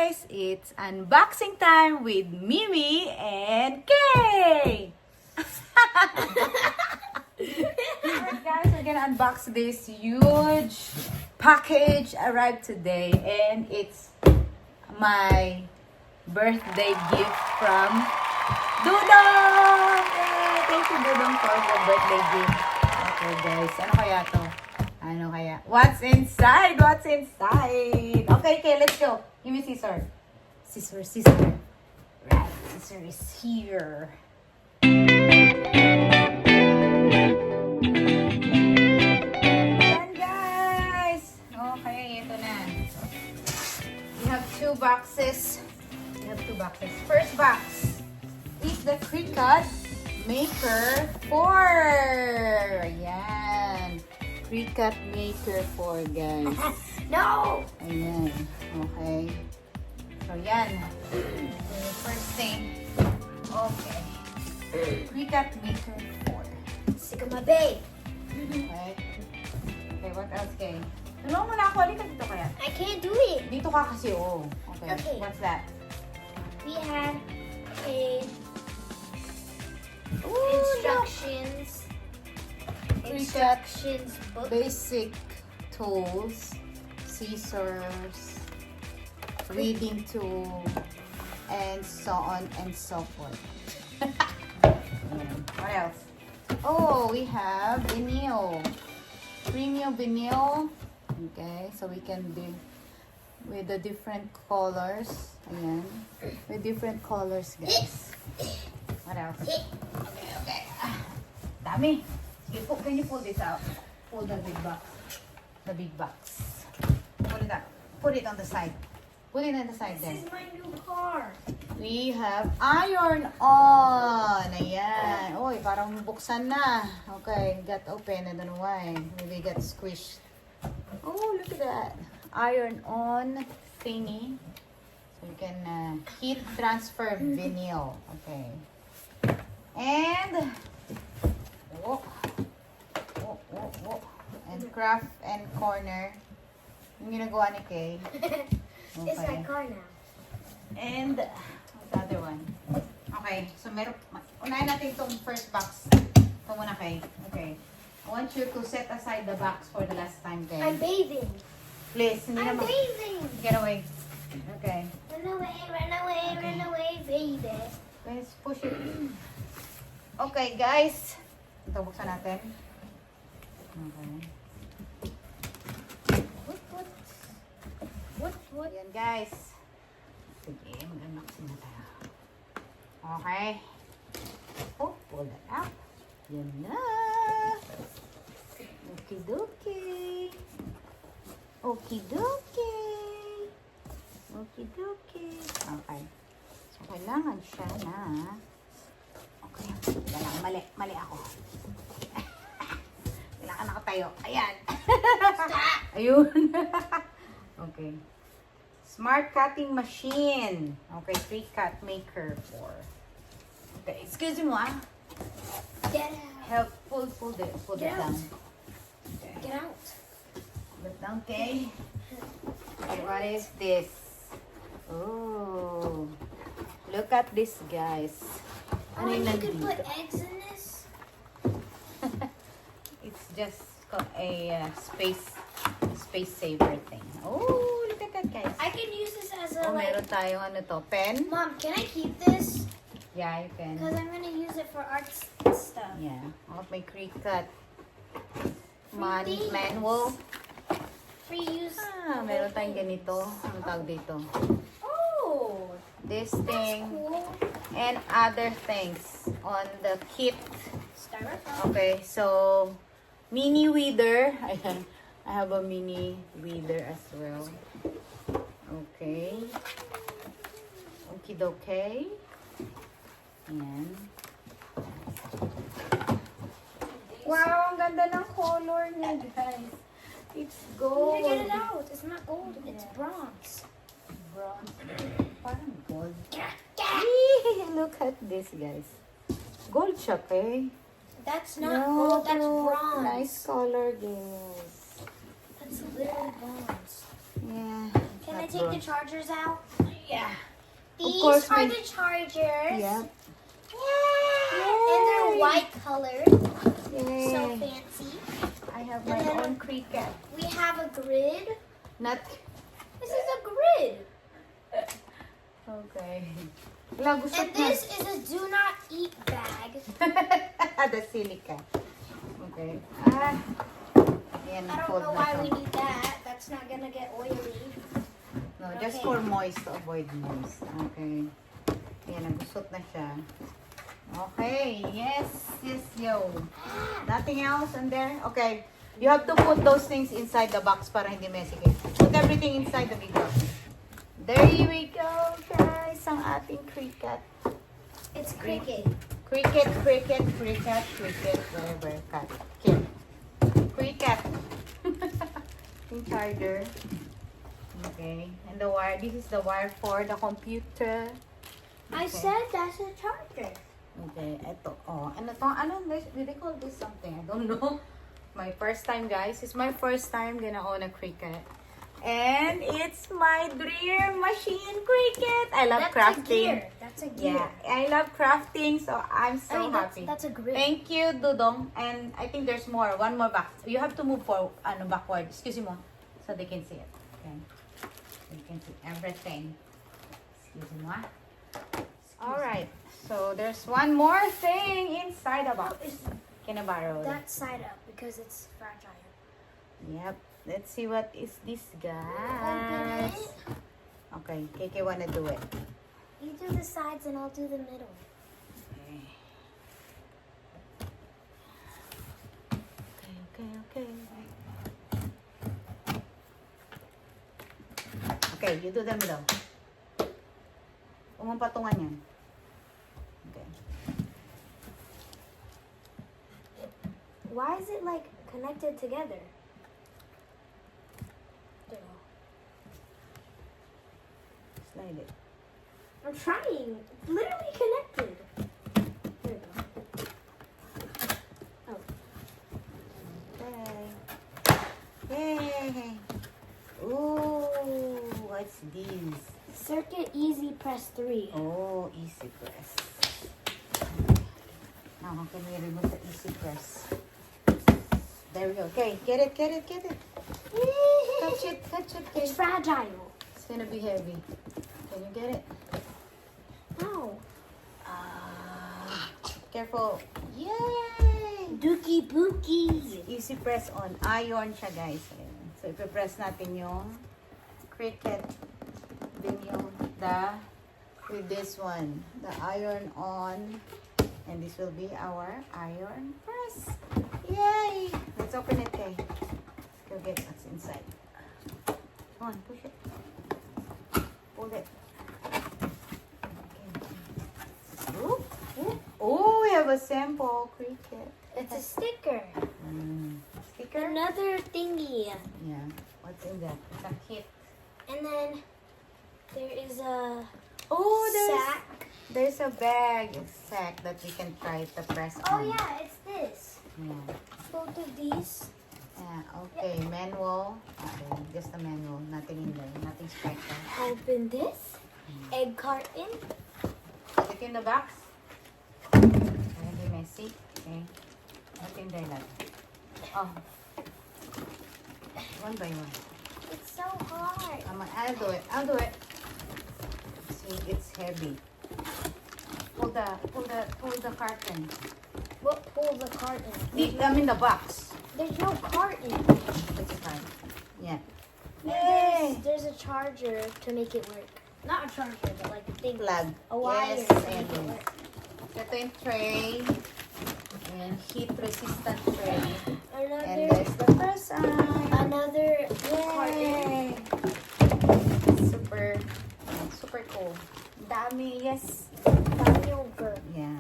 guys! It's unboxing time with Mimi and Kay! Alright guys, we're gonna unbox this huge package arrived today, and it's my birthday gift from Dudong! Yay! Thank you, Dudong, for the birthday gift. Okay guys, ano kaya to? Ano kaya? What's inside? What's inside? Okay, let's go. Give me scissor. Scissor. Right, scissor is here. Ayan, guys. Okay, ito na. We have two boxes. First box is the Cricut Maker 4. Ayan. Cricut Maker 4, guys. No! Ayan. Okay. So, yan. The first thing. Okay. Cricut Maker 4. Sick of my babe. Okay. Okay, what else, Kay? Tulungan mo na ako. Halika dito kaya. I can't do it. Dito ka kasi, oh. Okay. Okay. What's that? We have a Ooh, instructions book. Basic tools, scissors, reading tool, and so on and so forth. What else? Oh, we have vinyl. Premium vinyl. Okay, so we can do with the different colors. Ayan. With different colors, guys. What else? Okay. Dami. Okay, can you pull this out? Pull the big box. The big box. Pull it out. Put it on the side. Put it on the side there. This is my new car. We have iron on. Ayan. Uy, parang buksan na. Okay, got open. I don't know why. Maybe got squished. Oh, look at that. Iron on thingy. So you can heat transfer vinyl. Okay. And and craft and corner. Yung ginagawa ni Kay. It's my car now. And what's the other one? Okay, so unahin natin itong first box. Ito muna, Kay. Okay. I want you to set aside the box for the last time, Kay. I'm bathing. Please, hindi I'm naman. bathing. Get away. Okay. Run away, baby. Guys, push it. Okay, guys. Ito, buksan natin. Okay. What? Yan, guys. Sige, mag-unboxing na tayo. Okay. Oh, pull that out. Yan na. Okie-dokie. Okay. So, kailangan siya na... Okay. Kailangan mali ako. Kailangan nakatayo. Ayan. Ayun. Okay. Smart cutting machine. Okay, Cricut Maker 4. Okay, excuse me, ah. Get out. Help pull it Get out. down. Okay. Get out. Put it down, okay? Okay, what is this? Oh, look at this, guys. Ano yung You could nandito? put eggs in this. It's just a space saver thing. Oh, look at that, guys. I can use this as a Oh, meron tayong ano to, pen? Mom, can I keep this? Yeah, you can. Because I'm gonna use it for art stuff. Yeah. Oh, may Cricut things. manual. Free use. Ah, meron tayong ganito. Anong tawag dito? Oh, This that's thing cool. and other things on the kit. Styrofoam. Okay, so mini weeder. Ayan. I have a mini weeder as well. Okay. Okie-dokie. Ayan. Wow, ang ganda ng color niya, guys. It's I'm gold. gonna get it out. It's not gold. It's bronze. Bronze. Parang gold. Yeah. Look at this, guys. Gold siya, okay? That's not gold. That's bronze. Nice color, guys. That's literally bronze. Yeah. Can I not take the bronze. chargers out? Yeah. These course, are we- the chargers. Yep. Yeah. And they're white colored. Yay. So fancy. I have And my then- own Cricut. We have a grid. Not... This is a grid. Okay. Wala, gusto And this is a do not eat bag. The silica. Okay. Ayan, I don't fold know na why to. we need that. That's not gonna get oily. No, just Okay. for moist, to avoid moist. Okay. Ayan, nagusot na siya. Okay. Yes. Yes, yo. Nothing else in there? Okay. You have to put those things inside the box para hindi messy kayo. Put everything inside the big box. There we go, guys. Ang ating Cricut. It's Cricut. Cricut, whatever. Cut. Cricut. Yung charger. Okay. And the wire. This is the wire for the computer. I said that's a charger. Okay. Ito. Oh, ano to? Ano? Do they call this something? I don't know. My first time, guys. It's my first time gonna own a Cricut. And it's my dream machine, Cricut. I love crafting. That's a gear. Yeah, I love crafting, so I'm so happy. That's a grid. Thank you, Dudong. And I think there's more. One more back. You have to move backward. Excuse me, so they can see it. Okay. You can see everything. Excuse me. All right. So there's one more thing inside the box. Can I borrow it? That side up because it's fragile. Yep. Let's see what is this, Open guys. it. Okay, KK wanna do it. You do the sides and I'll do the middle. Okay. Okay, you do the middle. Huwag mong patungan yan. Okay. Why is it like connected together? Slide it. I'm trying. It's literally connected. There we go. Oh. Okay. Yay. Ooh, what's this? Circuit Easy Press 3. Oh, easy press. Now, how can we remove the easy press? There we go. Okay, get it. Touch it. It's fragile. It's gonna be heavy. Can you get it? No. Careful. Yay! Dookie Bookie. Easy press on. Iron siya, guys. Ayan. So, ipipress natin yung Cricut. Then yung with this one. The iron on. And this will be our iron press. Yay! Let's open it, okay? Let's go get what's inside. Come on, push it. Hold it. Okay. Oh, we have a sample Cricut. It's a sticker. Sticker? Another thingy. Yeah. What's in that? It's a kit. And then there is a Oh, sack. there's a sack that we can try to press Oh on. yeah, it's this. Yeah. Both of these. Yeah, okay. Manual. Okay, just a manual. Nothing in there. Nothing special. Open this. Egg carton. Put it in the box. Very messy. Okay. Nothing there left. Oh. One by one. It's so hard. I'll do it. See, it's heavy. Pull the carton. What pulls the carton? I'm in the box. There's no carton. It's fine. Yeah. There's a charger to make it work. Not a charger, but like a thing. Plug. A wire Yes, to make and it work. ito yung tray. And heat resistant tray. And Another there's the first side. carton. Yay! Super cool. Dami, yes. Yogurt. Yeah.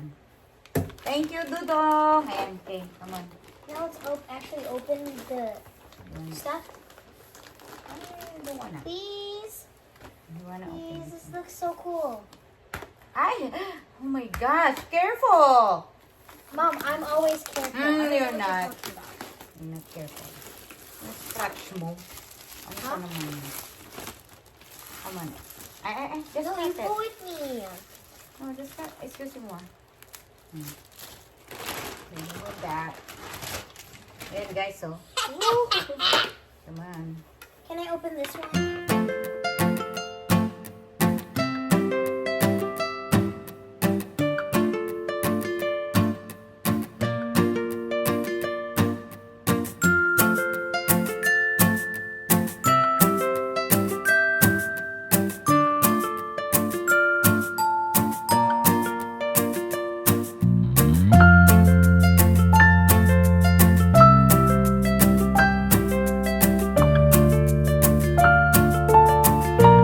Thank you, Dudong. Ayan, okay, come on. Now let's actually open the stuff. I don't wanna. Please. You wanna open Please, it? this looks so cool. Ay! Oh my gosh! Careful! Mom, I'm always careful. I don't know You're what not. talking about. You're not careful. Scratch mo. Ano ka naman? Come on. Just No, you cut it. pull with me. Oh, just cut. Excuse me more. Remove that. Ayan guys, so. Come on. Can I open this one?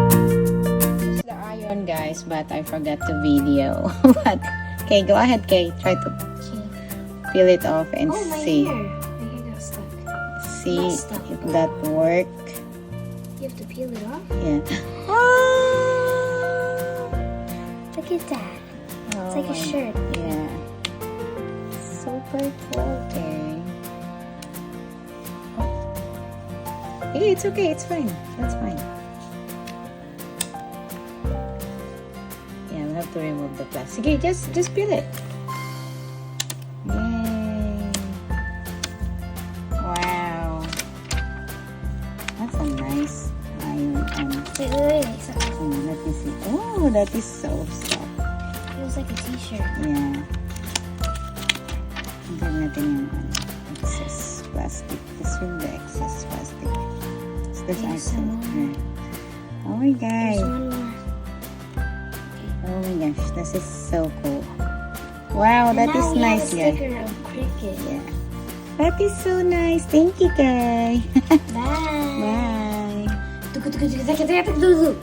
The iron, guys, but I forgot to video. But okay, go ahead, Kay. Try to peel it off and Oh, my see. hair. My hair got stuck. See Not stuck. if that work. You have to peel it off? Yeah. Look at that. It's like a shirt. Yeah. Super cool, Kay. Hey, it's okay. It's fine. That's fine. Yeah, we have to remove the plastic. Okay, just peel it. Yay! Wow, that's a nice iron. Wait. Let me see. Oh, that is so soft. It was like a t-shirt. Yeah. Tingnan natin yung excess plastic. This will be excess plastic. So there's There's actually. some more. Yeah. Oh my There's god. one more. Oh my gosh, this is so cool. Wow, And that now is we nice, have a guys. sticker of Cricut. Yeah. That is so nice. Thank you, Kay. Bye. Bye. Tuku.